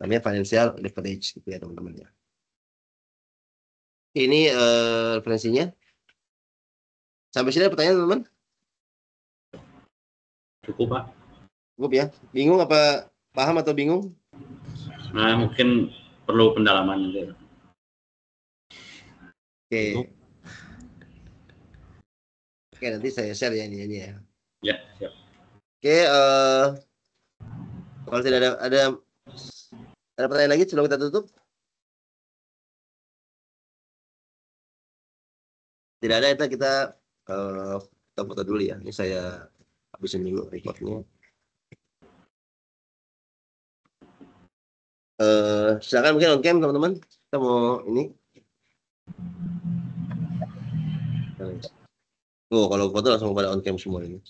Namanya financial leverage gitu ya teman-teman ya. Ini referensinya. Sampai sini ada pertanyaan teman-teman?
Cukup, Pak.
Cukup ya. Bingung apa paham atau bingung?
Nah, mungkin perlu pendalaman nanti.
Oke. Oke, nanti saya share ya ini ya.
Ya, siap.
Oke, kalau tidak ada Ada pertanyaan lagi sebelum kita tutup? Tidak ada, itu kita foto dulu ya. Ini saya habisin dulu recordnya. Silakan mungkin on cam teman-teman. Kita mau ini. Oh, kalau foto langsung pada on cam semua ini.